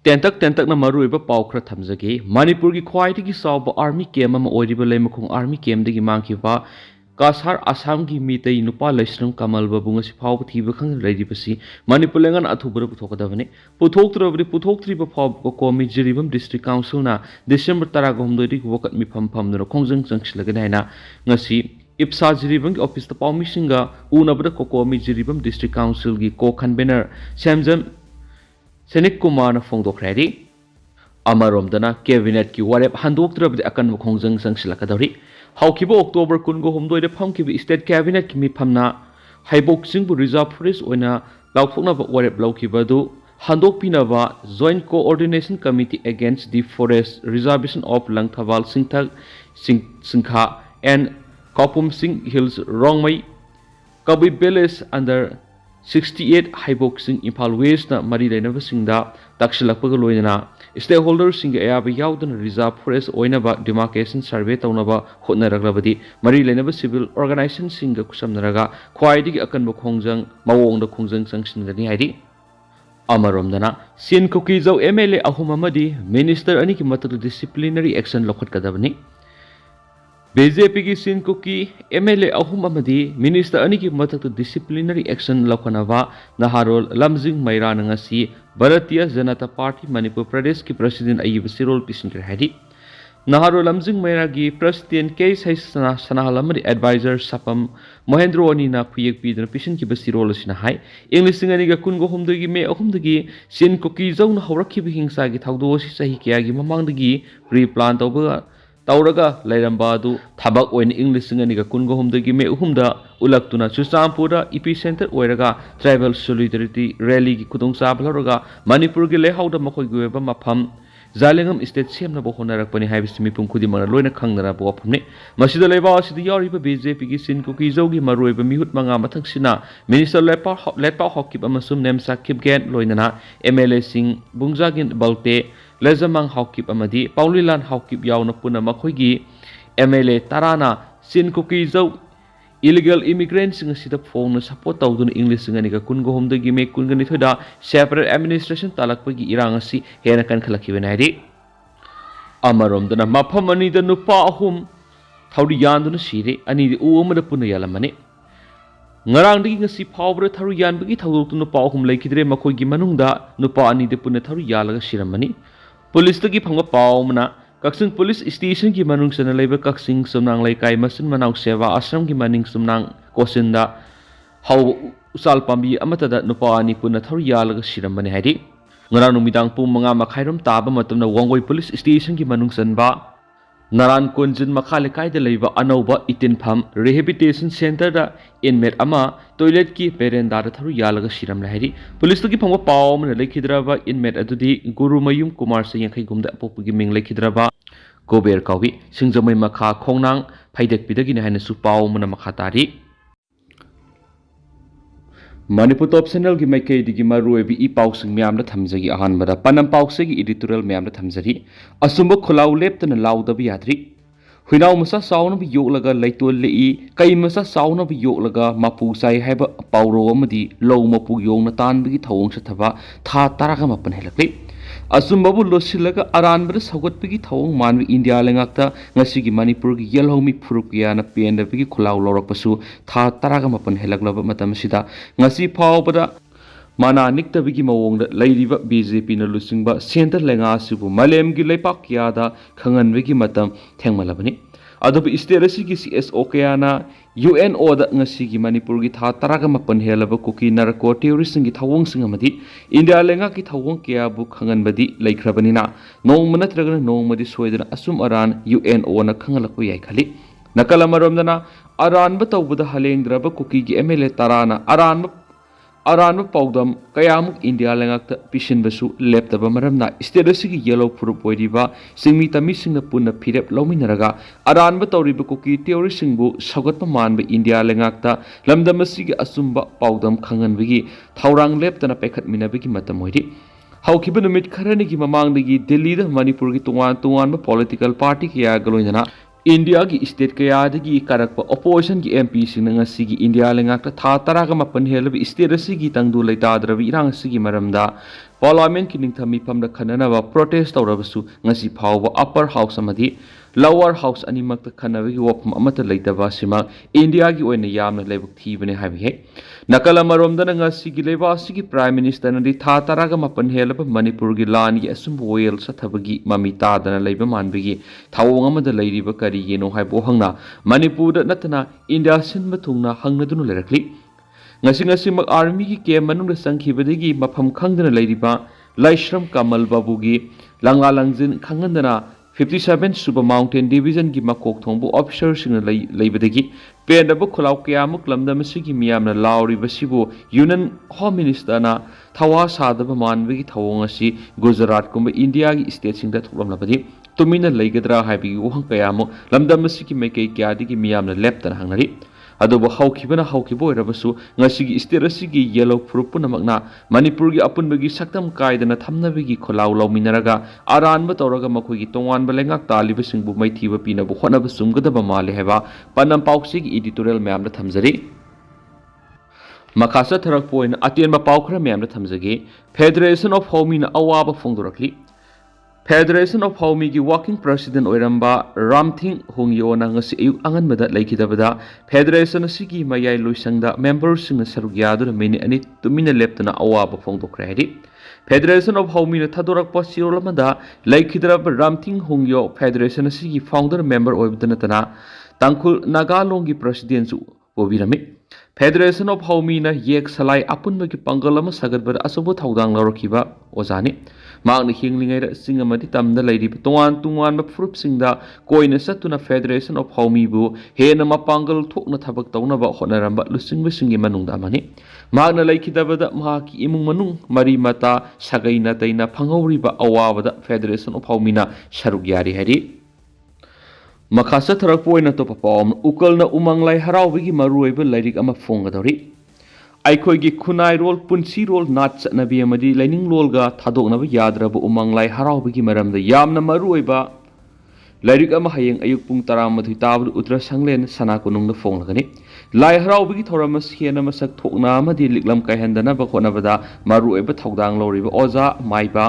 टेंतक ना मरुइबा पाव खरा थमजगे मणिपुर की ख्वाइदगी चावबा आर्मी कैम्प अमा ओइरिबा लेमखोंग आर्मी कैम्पदगी मांखिबा कासार आसाम की मीतई नुपा लैस्रम कमल बबुंग फाव थीब खंग लैरिबसी मणिपुर लेंगन अथुबर पुथोकदबने पुथोक्त्रबदि पुथोक्त्रिबा फाव कोमी जिरिबम डिस्ट्रिक्ट काउंसिल ना डिसेंबर 19 वकत मिफम फमदुना खोंजंग चंगसिलगने हाइना ngasi इप्सा जिरिबम की ऑफिस पाउमिसिंगा उनबदा कोकोमी जिरिबम डिस्ट्रिक्ट काउंसिल की को कन्वेनर सेमजम सेनिक कुमार फोंदोखरेदी अमरोमदना कैबिनेट की वारेप हंदोक्त्रबदि अकनब खोंजंग चंगसिलकदौरी हौखिबो अक्टोबर 19 फमखिबि स्टेट कैबिनेट की मिफमना हाइबोक्सिंगबु रिजर्व फॉरेस्ट ओइना लाउथोकनबा वारेप लौखिबदु हंदोकपिनबा joint coordination committee against the forest reservation of लंगथवाल सिंखा एंड कौपुम सिंह हिल्स रोंगमई कबी विलेज अंडर 68 हाइबोक्सिंग इम्फाल वेस्ट मरी लेनबसिंगदा तक्सिलकपग लोइना स्टेक होल्डर सिंग अयाब याउदन रिजर्व फॉरेस्ट ओइनबा डिमार्केशन सर्वे तौनबा होटनरगलबदि मरी लेनब सिविल ऑर्गेनाइजेशन सिंग कुसमनरगा ख्वाइदगी अकनब खोंजंग मवोंगद खोंजंग संगसिनगनी हाइदि अमरोमदना चिन-कुकी-जो MLA अहुम अमदि मिनिस्टर अनी की मतक डिसिप्लिनरी एक्शन लौखटकदबनी बीजेपी की चिन-कुकी MLA अहुम अमदि मिनिस्टर अनी की मतक डिसिप्लिनरी एक्शन लौखनबा नहारोल लमजिंग मैरा नंगसी भारतीय जनता पार्टी मणिपुर प्रदेश की प्रेसिडेंट अयिब सिरोल पिसिंकर हाइदि नहारोल लमजिंग मैरा की प्रेसिडेंट के सनाहल अमदि एडवाइजर सपम महेंद्र अनीना खुयेक पीदन पिसिंकिब सिरोल असिना हाइ इंग्लिशिंग अनीगा कुनगो हुमदगी मे अहुमदगी चिन-कुकी-जो न हौरखिब हिंसा की थौदो असि सही कयागी ममांगदगी प्री प्लान तौबा तौरगा लैरंबादु थबक ओइन इंग्लिशिंग अनीगा कुनगो हुमदगी मे अहुमदा उलक्तुना चुचामपुर इपी सेंटर ओइरगा ट्राइबल सॉलिडरिटी रैली की खुदोंग चाबलरगा मणिपुर की लेहाउदा मखोइगी ओइबा मफम जालेंगम स्टेट सेमनब होनरकपनि हाइबिसि मिपुम खुदिमंगना लोइना खंगनरब वफमने मसिदा लेबा असिदा यारिबा बीजेपी की चिन-कुकी-जो की मरुइबा मिहुत मंगा मथंगसिना मिनिस्टर लेटपा हॉकिब अमसुम नेमसा किपगेन लोइना MLA सिंह बुंजागिन बल्टे लेजमंग हॉकिब अमदि पाउलिलान हॉकिब याउना पुना मखोइगी MLA ताराना चिन-कुकी-जो इलीगल इमिग्रेंट सिंग सिदा फोन सपोर्ट तौदुन इंग्लिश सिंग अनिगा कुनगो होमदगी मे कुनगनि थोदा सेपरेट एडमिनिस्ट्रेशन तालकपगी इरांग असि हेना कनखलखिबेन हाइदि अमरोमदना मफम अनिदा नुपा अहुम थौरि यानदुन सिरे अनिदि उ अमदा पुना यालमने ngarangdagi ngasi phawbra tharu yanbagi thawdok नुपा अहुम लेखिद्रे मखोइगी मनुंगदा नुपा अनिदि पुना थौरि यालगा सिरमनि पुलिस तगी फंगबा पावमना कक्सिंग पुलिस स्टेशन की मनुंग सना लेबा कक्सिंग सुमनांग लेकाई मसिन मनाव सेवा आश्रम की मनिंग सुमनांग कोसिंदा हाउ उसाल पांबी अमतदा नुपा अनि पुना थौरि यालगा सिरमनि हाइदि ngara numitang pung manga makhairam taba matamna wangoi police station की मनुंग सनबा नारायण कुंजन मखा लेकायदा लेबा अनौबा इतिनफम रिहेबिलिटेशन सेंटर दा इनमेट अमा टॉयलेट की पेरेंदा थरु यालगा सिरम लाइरि पुलिस की फंगबा पाव मन लेखिद्राबा इनमेट अदुदी गुरुमयुम कुमार से यंखै गुमदा अपोपुगी मिंग लेखिद्राबा गोबेर कावी सिंगजमै मखा खोंगनांग फाइदेक पिदगी ने हाइनसु पाव मन मखा तारि मणिपुर टॉप चैनल की माइकैदगी मरुएबी इ पाउसिंग म्यामदा थमजगी अहानबदा पनम पाउसेगी एडिटोरियल म्यामदा थमजरी असुंब खुलाउ लेप्तना लाउदबी याद्री हुइनाउ मसा साउनबी योगलगा लैतोल लेई कई मसा साउनबी योगलगा मापु साइ हाइबा पाउरो अमदी लौ मपु योगना तानबगी थवंग सथबा था तारागा मपन हेलकले असुंबबु लोसिलगा अरानबदा सगतबगी थवंग मानबी इंडिया लेंगाक्ता ngasiगी मणिपुर की येलहौमी फुरुकियाना पेंदबगी खुलाउ लौरकपसु था तारागा मपन हेलकलबा मतमसिदा ngasi फावबदा माना निक्तबगी मवोंगदा लैरिबा बीजेपी न लुसिंगबा सेंटर लेंगा सिबु मलेमगी लेपाक कियादा खंगनबगी मतम थेंगमलबनी अदब स्टेट की CSO कयाना UNO दा ngasiगी मणिपुर की था तारागा मपन हेलबा कुकी नरको टेररिस्ट की थवंग सिंगमदी इंडिया लेंगा की थवंग कियाबु खंगनबदी लैख्रबनिना नोंग नत्रगना नोंगमदी सोयदना असुम अरान UNO न खंगलको याय खली नकल अमरमदना अरानब तौबदा हलेंद्रब कुकी की MLA ताराना अरानब पौदम कयामुक इंडिया लेंगाक्ता पिसिनबसु लेप्तब मरमना स्टेट की येलो फुरुप ओइरिबा सिंगमी तमी सिंगना पुन्ना फिरेप लौमिनरगा अरानब तौरिबा कुकी टेररिस्ट सिंगबु सगतप मानबा इंडिया लेंगाक्ता लमदमसिगी असुंबा पौदम खंगनबगी थौरांग लेप्तना पैखतमिनबगी मतम ओइरि हौखिबा नुमित खरनिगी ममांगदगी दिल्लीदा मणिपुर की तुंगान पॉलिटिकल पार्टी कया गलोइना इंडिया की स्टेट कयादगी कारक ओपोजिशन की MP सिंगसी इंडिया लेंगाक्ता था तारागा मपन हेलब स्टेट की तंगदु लेताद्रबी इरांग सिगी मरमदा Parliament ki ningtham mifam da khananaba protest tawrabasu ngasi phawba upper house amadi lower house animak ta khanabagi wafam amata leitaba sima India gi oina yamna leibuk thibane habi he nakala maromda na ngasi gi leba sigi prime minister nadi tha taraga mapan helaba Manipur gi lan gi asum royal sathabagi mamita dana leiba manbigi thawong amada leiriba kari yeno haibo hangna Manipur da natana India sinba thungna hangnadunu lerakli ngasi mak army gi ke manung sangkhibadagi mafam khangdana leiriba Laishram Kamal Babu gi langla langjin khangandana 57 Super Mountain Division gi makok thongbu officer sing leibadagi pendabu khulaw kayamuk lamda masigi miyamna lauri basibu Union Home Minister na thawa sadaba manbagi thawong asi Gujarat kumba India gi state sing da tholam labadi tumina leigadra haibi uhang kayamuk lamda masigi mekai kyadi gi miyamna leptan hangnari adobo haukibana haukibo erabasu ngasigi state asigi yellow fruit punamakna Manipur gi apunbagi saktam kaidana thamnabigi kholaw lawminaraga aranba tawraga makhoi gi tongwan balengak taliba singbu maithiba pinabu khonaba sumgadaba male heba panam pauksigi editorial mayam da thamjari makasa tharak point atenba paukhra mayam da thamjagi Federation of Home na awaba fongdorakli Federation of Home gi working president oiramba Ramthing Hongyo na ngasi ayuk anganbada leikidabada Federation asigi mayai loisangda members sing saruk yaduna meni ani tumina leptana awaba fongdokra hedi Federation of Home na thadorakpa sirolamada leikidraba Ramthing Hongyo Federation asigi founder member oibdana tana Tangkhul Nagalong gi president su obirami Federation of Home na yek salai apunba gi pangalama sagatbada asobo thaudang lawrakiba ozani Magna hinglingai singamadi tamda lairi tongan tungan ba frup singda koina satuna Federation of Home bu hena mapangal thokna thabak tawna ba honaramba lusing bisingi manungda mani magna laikidabada mahaki imung manung mari mata sagaina taina phangawri ba awabada Federation of Home na sharuk yari hari makhasa tharak poina to papom ukalna umanglai harawigi maruiba lairik ama fongadori Aikoigi Kunai role punsi role nat nabi amadi lining lolga thadoknaba yadraba umanglai harawbagi maramda yamna maruiba lairik ama hayeng ayuk pung 12 tabud utra sanglen sana kunungna fonglagani lai harawbagi thoramas hena masak thokna amadi liklam kaihandana ba khonabada maruiba thaudang loriba oza maiba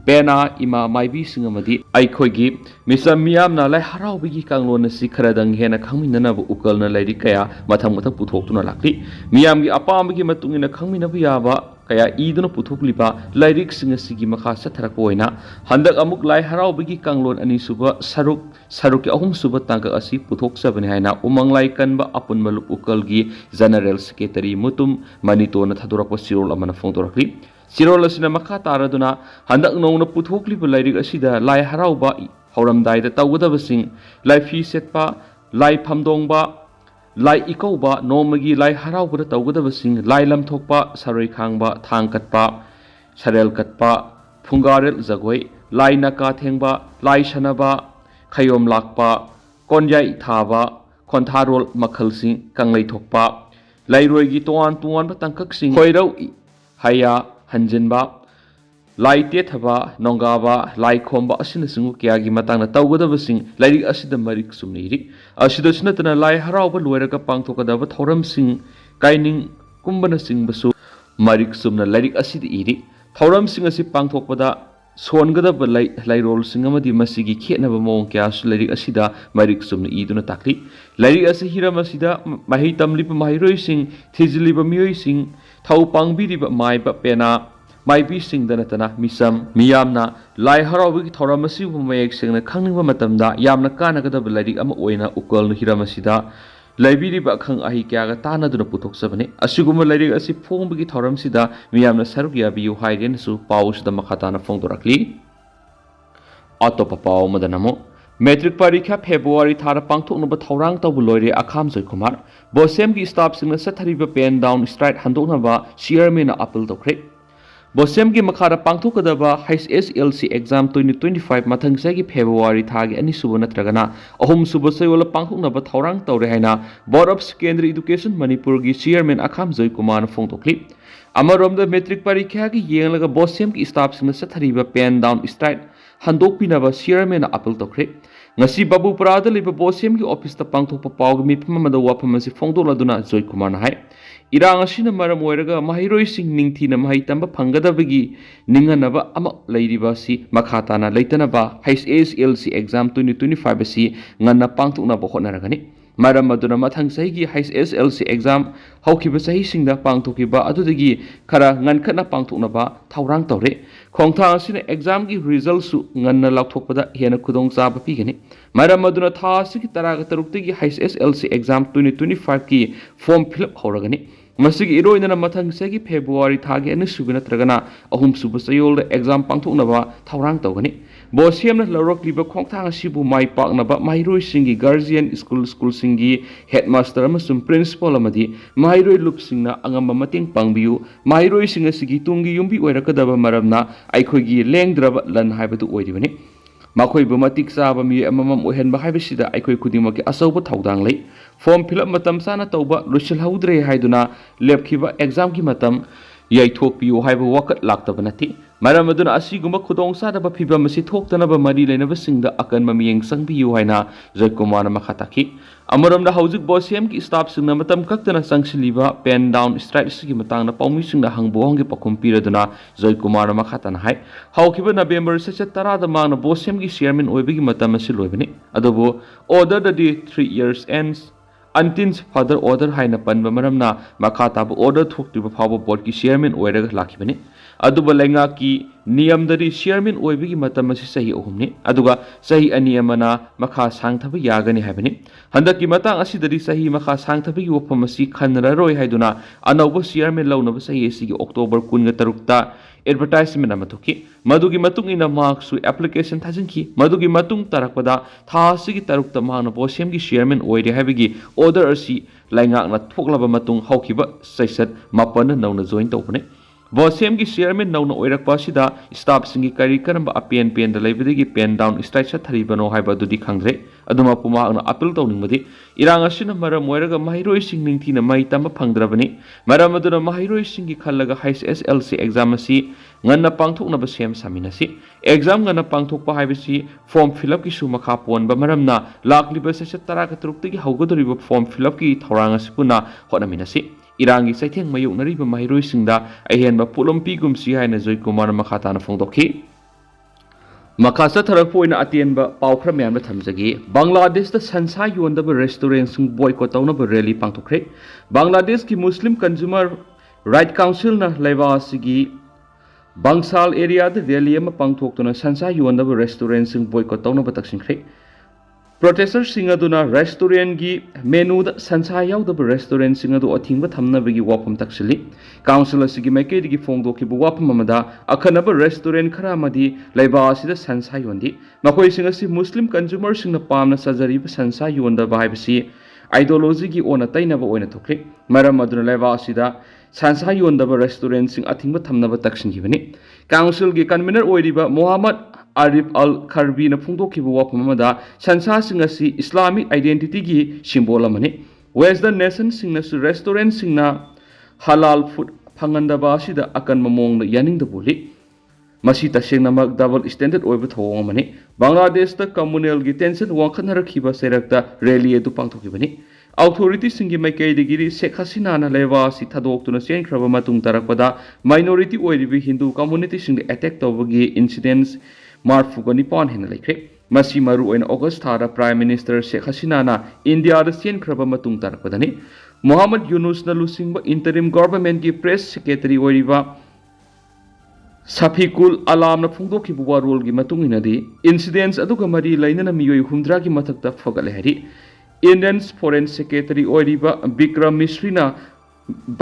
Pena ima maibi singamadi aikoigi misa miyamna lai harawbigi kanglon si kharadang hena khangminana bu ukalna lairi kaya mathang mathang puthokuna lakli miyamgi apambagi matungina khangmina bu yaba kaya iduna puthokliba lairik singasigi makha satharakpoina handak amuk lai harawbigi kanglon ani suba saruk ahum suba tangka asi puthokchabani haina umanglai kanba apun malup ukalgi general secretary mutum manitona thadorakpa sirol amana phongdorakli Sirol asina makha taraduna handak nongna puthokliba lairik asida lai harawba hauramdaida tawgadabasing lai fi setpa lai phamdongba lai ikauba nomagi lai harawbada tawgadabasing lai lamthokpa saroi khangba thangkatpa sarel katpa phungarel jagoi lai naka thengba lai sanaba khayom lakpa konjai thaba kontharol makhalsing kanglai thokpa lairoigi tuan ba tangkaksing khoirau haya Hanjinba Lai Tethaba Nongaba Lai Khomba Asina Singu Kyagi Matana Tawgadabasing Lairik Asida Marik Sumniri Asida Sinatana Lai Harawba Loiraga Pangtokadaba Thoram Sing Kaining Kumbana Sing Basu Marik Sumna Lairik Asida Iri Thoram Sing Asi Pangtokada Songadaba Lai Roll Singamadi Masigi Ketnaba Mong Kyasu Lairik Asida Marik Sumna Iduna Takli Lairik Asihira Masida Mahi Tamlipa Mahiroi Sing Tiziliba Mioi Sing Thau pangbiriba maiba pena maibi singdanatana misam miyamna lai harawigi thoramasi bumayek singna khangninga matamda yamna kanagadaba lairik ama oina ukalnu hiramasida laibiriba khang ahi kyaga tanaduna puthokchabani asiguma lairik asi phongbigi thoramsida miyamna saruk yabiyu hairen su pausda makhatana phongdorakli atopa paw madanamo Metric Parikha February Thara Pangthoknaba Thaurang Tawbu Loire Akham Kumar Bosem gi staff singna sathariba pen down straight handoknaba chairman na appeal tokre Bosem gi makhara pangthokadaba HSLC exam 2025 mathangsagi February thagi ani suba natragana ahum suba sayola pangthoknaba thaurang tawre haina Board of Secondary Education Manipur gi chairman Akham Kumar phongtokli Amaromda metric parikha gi yenglaga Bosem gi staff singna sathariba pen down straight handokpinaba chairman na appeal tokre ngasi babu parada liba Bosem gi office ta pangthokpa pawg mi phamada wafam asi phongdoladuna Joy Kumar na hai Irang asina maram oiraga mahiroi sing ningthina mahai tamba phangadabagi ninganaba ama leiriba si makhatana leitanaba HSLC exam 2025 asi nganna pangthuknaba hotnaragani maram maduna mathang sahi HSLC exam haukiba sahi singda pangthukiba adudagi khara ngankhana pangthuknaba thaurang tawre khongthang asina exam gi result su nganna laukthokpada hena khudong chaba pigani maram maduna tha asigi taraga taruktagi HSLC exam 2025 ki form fill up horagani masigi iroinana mathang segi February thagi anu subina tragana ahum suba sayol exam pangthuknaba thaurang tawgani bosiamna lorokliba khongthang asibu mai paknaba mairoi singi guardian school singi headmaster amasum principal amadi mairoi lupsingna angamba mating pangbiu mairoi singa sigi tungi yumbi oirakadaba maramna aikhogi lengdraba lan haibadu oiribani makhoi bu matik chaba mi amamam ohenba haibisida aikoi khudimaki asauba thaudang lei form fill up matam sana tauba lusil haudre haiduna lepkhiba exam ki matam yaithok piu haiba wakat lakta banati maram aduna asiguma khudong sadaba phibam asi thoktanaba mari leinaba singda akanba miyeng sangbiu haina Joykumar makhataki amaramda haujik bosem ki staff singna matam kaktana sangsiliba pen down strike sigi matangna paumi singna hangbong gi pakum piraduna Joykumar makhatana hai haukiba November se tarada mangna bosem gi chairman oibigi matam asi loibani adobo order the 3 years ends until further order haina panba maramna makhatabu order thoktiba phawba board ki chairman oiraga lakhibani aduba lenga ki niyam dari chairman oibigi matam asi sahi ahumni aduga sahi ani amana makha sangthaba yagani haibani handaki matang asi dari sahi makha sangthaba gi wapam asi khanraroi haiduna anauba chairman launaba sahi asi gi October 13 ta advertisement amathuki madugi matung ina mark su application thajinki madugi matung tarakpada tha sigi tarukta mangna bosem gi chairman oire habigi order asi laingak na thoklaba matung haukiba saisat mapana nauna join tawbane bosem gi chairman nauna oirakpa sida staff singi kari karamba apen pen da leibidigi pen down strike sa tharibano haiba dudi khangre aduma puma na appeal tawningmadi irang asina maram oiraga mahiroi sing ningthina mai tamba phangdrabani maram aduna mahiroi singi khallaga HSLC exam asi nganna pangthoknaba sem saminasi exam nganna pangthokpa haibisi form fill up ki su makha ponba maramna lakliba se tara ka truktagi haugodoriba form fill up ki thorang asipuna honaminasi irangi saitheng mayuknariba mahiroi singda ahenba pulompi gumsi haina Joykumar makhatana phongdokhi makasa tharakpoina atenba pawkhra myamna thamjagi Bangladesh da sansa yondaba restaurant sing boycott tawna rally pangthokre Bangladesh ki Muslim Consumer Right Council na laiwa sigi Bangsal area da rally ama pangthoktuna sansa yondaba restaurant sing boycott tawna taksingkhre protesters sing aduna restaurant gi menu da sansa yaudaba restaurant sing adu athingba thamnabagi wapam taksili council asigi maikei digi phongdoki bu wapam amada akhanaba restaurant khara amadi laiba asida sansa yondi makoi sing asi Muslim consumer sing na pamna sajariba sansa yondaba haibasi ideology gi ona tainaba oina thokre maram aduna laiba asida sansa yondaba restaurant sing athingba thamnaba taksingibani council gi convener oiriba Muhammad Arif Al Kharbi na phungdokhiba wapam amada sansa sing asi Islamic identity gi symbol amani Western nation sing na restaurant sing na halal food phangandaba asida akan mamong na yaning da boli masi tasengna mak double standard oiba thawong amani Bangladesh ta communal gi tension wangkhanharakhiba serakta rally edu pangthokibani authority singi maikei digiri Sheikh Hasina na lewa si thadoktuna chenkraba matung tarakpada minority oiribi Hindu community sing attack tawbagi incidents marfugani pon hena lekre masi maru oina August thara Prime Minister Sheikh Hasina na India da chenkraba matung tarakpadani Muhammad Yunus na lusingba interim government gi press secretary oiriba Safikul Alam na phungdokhiba warol gi matung inadi incidents aduga mari lainana miyoi humdra gi mathakta fogale hari Indian Foreign Secretary oiriba Bikram Misri na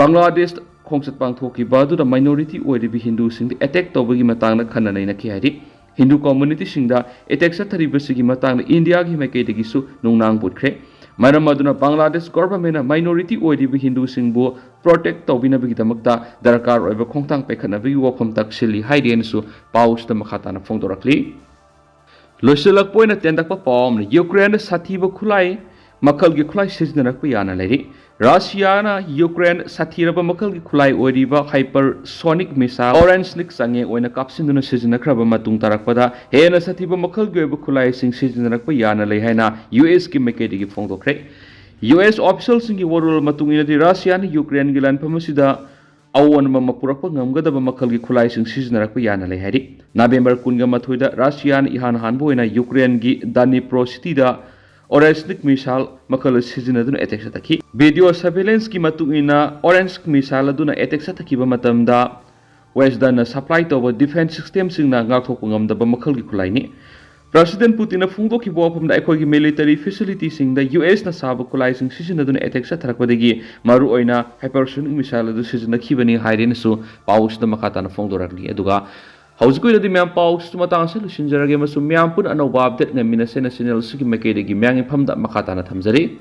Bangladesh khongsat pangthokiba adu da minority oiribi Hindu sing attack tawbagi matangna khananai na ki hari Hindu community singda attack sa thariba sigi matangna India gi maikei dagi su nungnang putkre maram aduna Bangladesh government na minority oiribi Hindu singbu protect tawbinabagi damakta darkar oiba khongtang pekhanabagi wafam taksili haiden su paus da makhatana phongdorakli loiselak poina tendakpa pawm Ukraine sathiba khulai makal gi khulai siznarakpa yana lairi Russia na Ukraine sathiraba makal gi khulai oiriba hypersonic missile orange nik sange oina kapsinduna siznakraba matung tarakpada hena sathiba makal gi oiba khulai sing siznarakpa yana lai haina US ki mekedi gi phongdokre US officialsinggi warul matungina di Russia ni Ukraine gi lanfam asida awan ma purakpa ngamgadaba makhalgi khulaising siznarakpa yana lei hari November 18 da Russia ni ihan hanboina Ukraine gi Dnipro city da orange missile makal sizinaduna attack sataki video surveillance ki matungina orange missile aduna attack sataki ba matamda West dana supply to defense system singna ngakthok ngamdaba makhalgi khulaini President Putin na fungdo ki bo pamda ekhogi military facility sing da US na sab kulai sing season aduna attack sa thrakwadagi maru oina hypersonic missile adu season khibani hairen su paus da makata na fungdo ragli aduga hauskoi da myam paus matang sa lusinjarage masu myam pun anoba update ngamina sena channel sugi makedegi myang phamda makata na thamjari